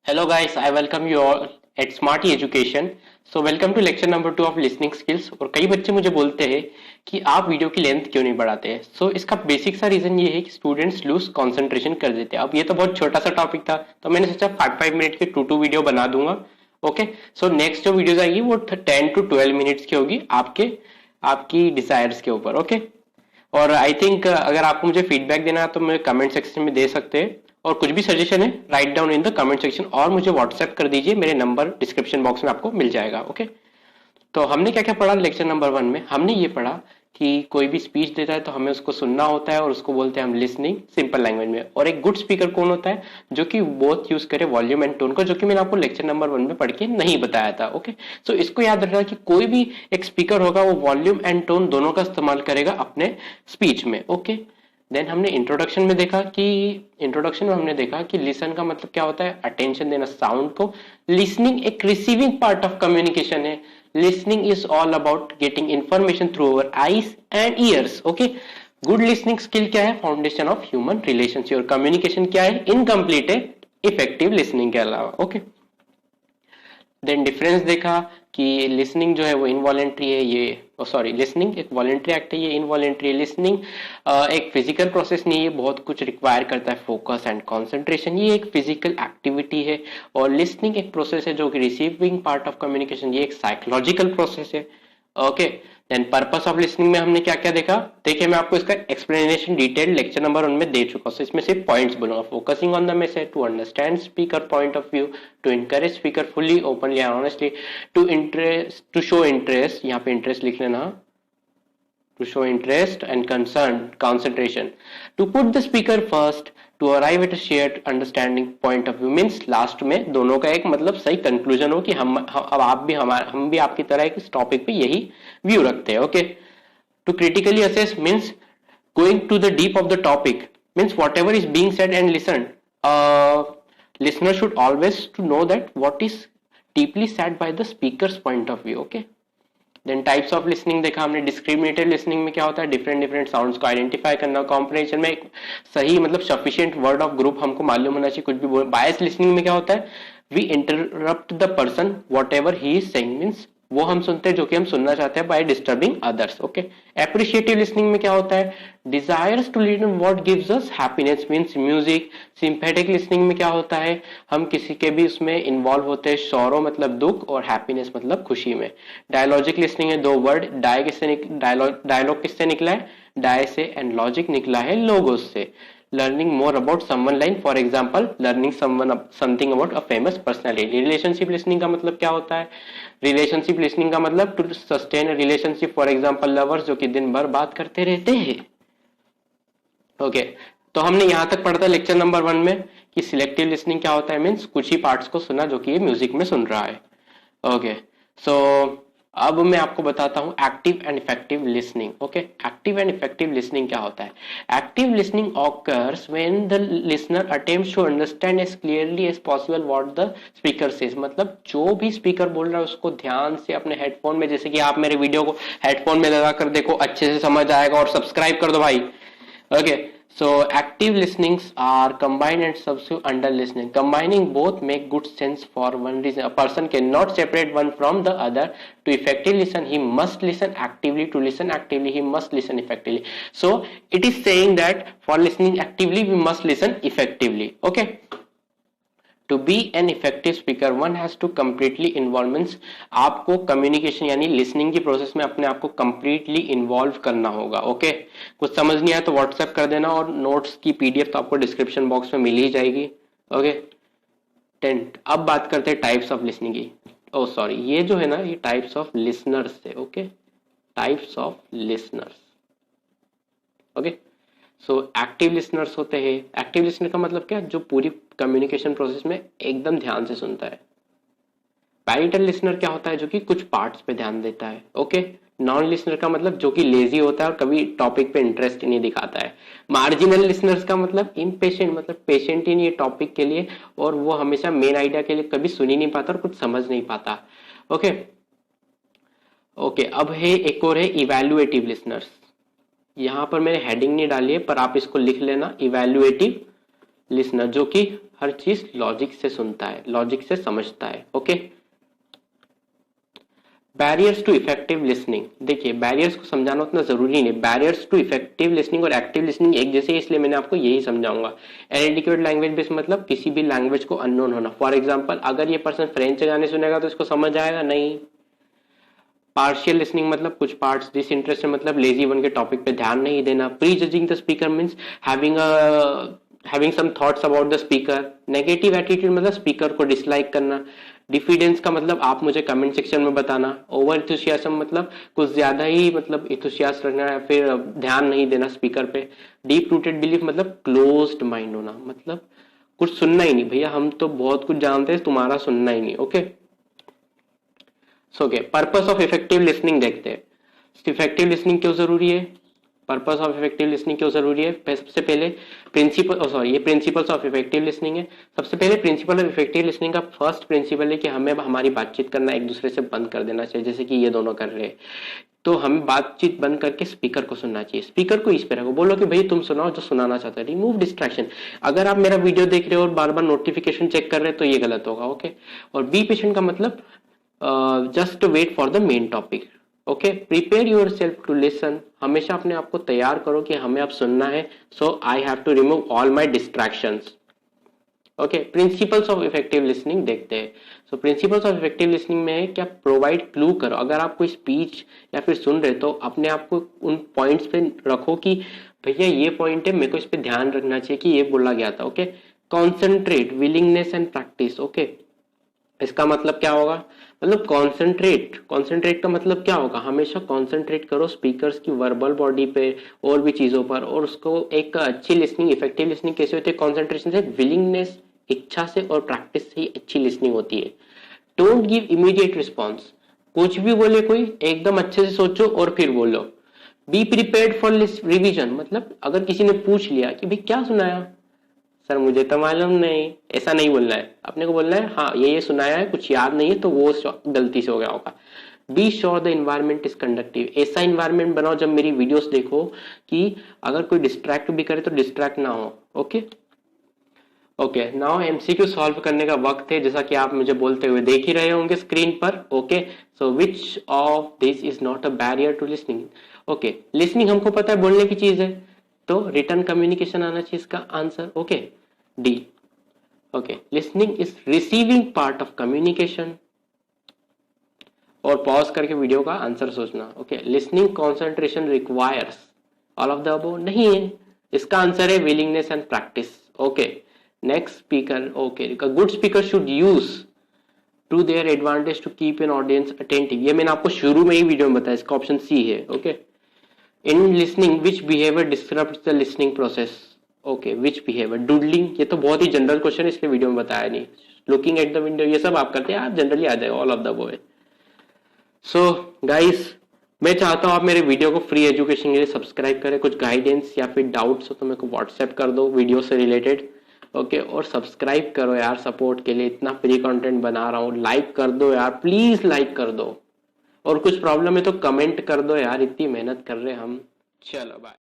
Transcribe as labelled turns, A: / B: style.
A: Hello guys, I welcome you all at Smarty Education. So welcome to lecture number 2 of listening skills. और कई बच्चे मुझे बोलते हैं कि आप वीडियो की लेंथ क्यों नहीं बढ़ाते हैं। सो इसका बेसिक सा रीजन ये है कि स्टूडेंट्स लूज कंसंट्रेशन कर देते हैं। अब ये तो बहुत छोटा सा टॉपिक था, तो मैंने सोचा 5 मिनट की 2 वीडियो बना दूंगा। ओके, सो नेक्स्ट जो वीडियोज आएगी वो 10 to 12 मिनट्स की होगी आपकी डिजायर्स के ऊपर। ओके, और आई थिंक अगर आपको मुझे फीडबैक देना है तो मुझे कमेंट सेक्शन में दे सकते हैं, और कुछ भी सजेशन है write down in the comment section, और मुझे व्हाट्सएप कर दीजिए, मेरे नंबर डिस्क्रिप्शन बॉक्स में आपको मिल जाएगा। ओके, तो हमने क्या क्या पढ़ा लेक्चर नंबर 1 में। हमने ये पढ़ा कि कोई भी स्पीच देता है तो हमें उसको सुनना होता है, और उसको बोलते हैं हम लिसनिंग सिंपल लैंग्वेज में। और एक गुड स्पीकर कौन होता है, जो कि बोथ यूज करे वॉल्यूम एंड टोन को, जो कि मैंने आपको लेक्चर नंबर 1 में पढ़ के नहीं बताया था। ओके, सो इसको याद रखना कि कोई भी एक स्पीकर होगा वो वॉल्यूम एंड टोन दोनों का इस्तेमाल करेगा अपने स्पीच में। ओके, देन हमने इंट्रोडक्शन में देखा कि लिसन का मतलब क्या होता है, अटेंशन देना साउंड को। लिसनिंग एक रिसीविंग पार्ट ऑफ कम्युनिकेशन है। Listening is all about getting information through our eyes and years. Okay, good listening skill क्या है, फाउंडेशन ऑफ ह्यूमन रिलेशनशिप। और कम्युनिकेशन क्या है, इनकम्प्लीट है इफेक्टिव लिसनिंग के अलावा। ओके, देन डिफरेंस देखा कि लिसनिंग जो है वो इनवॉलेंट्री है, ये सॉरी लिसनिंग एक वॉलेंट्री एक्ट है, ये इनवॉलेंट्री है। लिसनिंग एक फिजिकल प्रोसेस नहीं है, बहुत कुछ रिक्वायर करता है, फोकस एंड कंसंट्रेशन। ये एक फिजिकल एक्टिविटी है। और लिसनिंग एक प्रोसेस है जो कि रिसीविंग पार्ट ऑफ कम्युनिकेशन, ये एक साइकोलॉजिकल प्रोसेस है। Okay, then purpose of listening में हमने क्या क्या देखा, देखिए मैं आपको इसका एक्सप्लेनेशन डिटेल लेक्चर नंबर 1 में दे चुका हूँ। इसमें सिर्फ पॉइंट्स बोलूंगा। Focusing on the message, to understand speaker point of view, to encourage speaker fully openly and honestly, to show interest, यहाँ पे इंटरेस्ट लिख लेना, to show interest and concern concentration, to put the speaker first, to arrive at a shared understanding point of view। Means last में दोनों का एक मतलब सही कंक्लूजन हो कि अब हम भी आपकी तरह इस टॉपिक पे यही व्यू रखते हैं। Okay, to critically assess means going to the deep of the topic, means whatever is being said and listened, listener should always to know that what is deeply said by the speaker's point of view। okay, then types of listening देखा हमने। Discriminative listening में क्या होता है, different sounds को identify करना। Comprehension में एक सही मतलब सफिशिएंट वर्ड ऑफ ग्रुप हमको मालूम होना चाहिए, कुछ भी बोल। बायस लिसनिंग में क्या होता है, we interrupt the person whatever he is saying, means वो हम सुनते हैं जो कि हम सुनना चाहते हैं by disturbing others. Okay, appreciative listening में क्या होता है, desires to listen what gives us happiness, means music. Sympathetic listening में क्या होता है, हम किसी के भी उसमें इन्वॉल्व होते हैं, सौरो मतलब दुख और हैप्पीनेस मतलब खुशी में। डायलॉजिक लिसनिंग है, दो वर्ड डायलॉग किससे निकला है, डाय से, एंड लॉजिक निकला है लोगोस से। Learning more about someone line, for example learning something about a famous personality. Relationship listening का मतलब क्या होता है, रिलेशनशिप लिसनिंग का मतलब to sustain relationship, for example lovers जो कि दिन भर बात करते रहते हैं। ओके, तो हमने यहां तक पढ़ा था लेक्चर नंबर 1 में कि सिलेक्टिव लिसनिंग क्या होता है, मीन्स कुछ ही पार्ट्स को सुना जो कि ये म्यूजिक में सुन रहा है। ओके, सो अब मैं आपको बताता हूं active and effective listening. Okay, active and effective listening क्या होता है। Active listening occurs when the listener attempts to understand as clearly as possible what the speaker says, मतलब जो भी स्पीकर बोल रहा है उसको ध्यान से अपने हेडफोन में, जैसे कि आप मेरे वीडियो को हेडफोन में लगा कर देखो, अच्छे से समझ आएगा। और सब्सक्राइब कर दो भाई। Okay, so active listenings are combined and substitute under listening. Combining both make good sense for one reason. A person cannot separate one from the other. To effectively listen, he must listen actively. To listen actively, he must listen effectively. So it is saying that for listening actively, we must listen effectively. Okay. To be an effective speaker one has to completely involve, means आपको communication यानी listening की process में अपने आप को completely involve करना होगा। Okay, कुछ समझ नहीं आया तो व्हाट्सएप कर देना, और नोट्स की पीडीएफ तो आपको डिस्क्रिप्शन बॉक्स में मिल ही जाएगी। ओके, 10 अब बात करते हैं टाइप्स ऑफ लिसनिंग की। ओ सॉरी, ये जो है ना ये टाइप्स ऑफ लिसनर्स है। Okay, types of listeners. Okay, so active listeners होते हैं। एक्टिव लिसनर का मतलब क्या, जो पूरी कम्युनिकेशन प्रोसेस में एकदम ध्यान से सुनता है। पैरेटल लिसनर क्या होता है, जो कि कुछ पार्ट्स पे ध्यान देता है। ओके, नॉन लिसनर का मतलब जो कि लेजी होता है और कभी टॉपिक पे इंटरेस्ट ही नहीं दिखाता है। मार्जिनल लिसनर्स का मतलब इम्पेशेंट, मतलब पेशेंट ही नहीं है टॉपिक के लिए, और वो हमेशा मेन आइडिया के लिए कभी सुन ही नहीं पाता और कुछ समझ नहीं पाता। ओके ओके, अब है एक और है इवैल्यूएटिव लिसनर्स। यहां पर मैंने हेडिंग नहीं डाली है, पर आप इसको लिख लेना, इवैल्यूएटिव लिसनर, जो कि हर चीज लॉजिक से सुनता है, लॉजिक से समझता है। Okay, barriers to effective listening. देखिए बैरियर्स को समझाना उतना जरूरी नहीं, बैरियर्स टू इफेक्टिव लिसनिंग और एक्टिव लिसनिंग एक जैसे है, इसलिए मैंने आपको यही समझाऊंगा। एडिक्वेट लैंग्वेज बेस मतलब किसी भी लैंग्वेज को अननोन होना। फॉर एग्जाम्पल अगर ये पर्सन फ्रेंच गाने सुनेगा तो इसको समझ आएगा नहीं। पार्शियल लिसनिंग मतलब कुछ पार्ट्स डिसइंटरेस्टेड मतलब लेजी बन के टॉपिक पे ध्यान नहीं देना। Prejudging the speaker means having some thoughts about the speaker. Negative attitude मतलब स्पीकर को डिसलाइक करना। डिफिडेंस का मतलब आप मुझे कमेंट सेक्शन में बताना। ओवर इथुसियाज्म मतलब कुछ ज्यादा ही मतलब इथुसियास रखना या फिर ध्यान नहीं देना स्पीकर पे। डीप रूटेड बिलीफ मतलब क्लोज्ड माइंड होना, मतलब कुछ सुनना ही नहीं, भैया हम तो बहुत कुछ जानते हैं, तुम्हारा सुनना ही नहीं। Okay, so purpose of effective listening देखते हैं। इफेक्टिव लिसनिंग क्यों जरूरी है, पर्पस ऑफ इफेक्टिव लिसनिंग क्यों जरूरी है। सबसे पहले ये प्रिंसिपल्स ऑफ इफेक्टिव लिसनिंग है। सबसे पहले प्रिंसिपल ऑफ इफेक्टिव लिसनिंग का फर्स्ट प्रिंसिपल है कि हमें हमारी बातचीत करना एक दूसरे से बंद कर देना चाहिए, जैसे कि ये दोनों कर रहे हैं। तो हमें बातचीत बंद करके स्पीकर को सुनना चाहिए। स्पीकर को इस पर रखो, बोलो कि भाई तुम सुनाओ जो सुनाना चाहते हो। Remove distraction. अगर आप मेरा वीडियो देख रहे हो और बार बार नोटिफिकेशन चेक कर रहे हो तो ये गलत होगा। ओके, और बी पेशेंट का मतलब just wait for the main topic. Okay, prepare yourself to listen. हमेशा अपने आप को तैयार करो कि हमें अब सुनना है। So I have to remove all my distractions. Okay, principles of effective listening देखते हैं। So principles of effective listening में है क्या, प्रोवाइड क्लू करो। अगर आप कोई स्पीच या फिर सुन रहे तो अपने आप को उन पॉइंट्स पे रखो कि भैया ये पॉइंट है, मेरे को इस पे ध्यान रखना चाहिए कि ये बोला गया था। Okay, concentrate, willingness and practice. Okay, इसका मतलब क्या होगा, मतलब कॉन्सेंट्रेट का मतलब क्या होगा, हमेशा कॉन्सेंट्रेट करो स्पीकर्स की वर्बल बॉडी पे और भी चीजों पर। और उसको एक अच्छी लिसनिंग, इफेक्टिव लिसनिंग कैसे होती है, कॉन्सेंट्रेशन से, विलिंगनेस इच्छा से और प्रैक्टिस से ही अच्छी लिसनिंग होती है। Don't give immediate response. कुछ भी बोले कोई एकदम अच्छे से सोचो और फिर बोलो। बी प्रिपेयर्ड फॉर रिविजन, मतलब अगर किसी ने पूछ लिया कि भाई क्या सुनाया, सर मुझे तो मालूम नहीं, ऐसा नहीं बोलना है। अपने को बोलना है हाँ ये सुनाया है, कुछ याद नहीं है तो वो गलती से हो गया होगा। Be sure the environment is conductive. ऐसा इन्वायरमेंट बनाओ जब मेरी वीडियोस देखो कि अगर कोई डिस्ट्रैक्ट भी करे तो डिस्ट्रैक्ट ना हो। Okay okay, now MCQ solve करने का वक्त है, जैसा कि आप मुझे बोलते हुए देख ही रहे होंगे स्क्रीन पर। Okay, so which of this is not a barrier to listening. Okay, listening हमको पता है बोलने की चीज है, तो रिटर्न कम्युनिकेशन आना चाहिए इसका answer. Okay, D. Okay, listening is receiving part of communication. और पॉज करके वीडियो का आंसर सोचना। Okay, listening concentration requires all of the above नहीं है, इसका आंसर है willingness and practice. Okay, next speaker. Okay, good speaker should use to their advantage to keep an audience attentive. ये मैंने आपको शुरू में ही वीडियो में बताया, इसका ऑप्शन सी है। Okay, in listening which behaviour disturbs the listening process. Okay, which behaviour, doodling, ये तो बहुत ही जनरल क्वेश्चन है इसलिए वीडियो में बताया नहीं। लुकिंग एट द विंडो, ये सब आप करते हैं, आप जनरली आ जाएगा all of the boy. So guys, मैं चाहता हूं आप मेरे वीडियो को फ्री एजुकेशन के लिए सब्सक्राइब करें। कुछ गाइडेंस या फिर डाउट्स हो तो मेरे को व्हाट्सएप कर दो वीडियो से रिलेटेड। ओके, और सब्सक्राइब करो यार सपोर्ट के लिए, इतना फ्री कंटेंट बना रहा हूँ। लाइक कर दो यार, प्लीज लाइक कर दो। और कुछ प्रॉब्लम है तो कमेंट कर दो यार, इतनी मेहनत कर रहे हम। चलो बाय।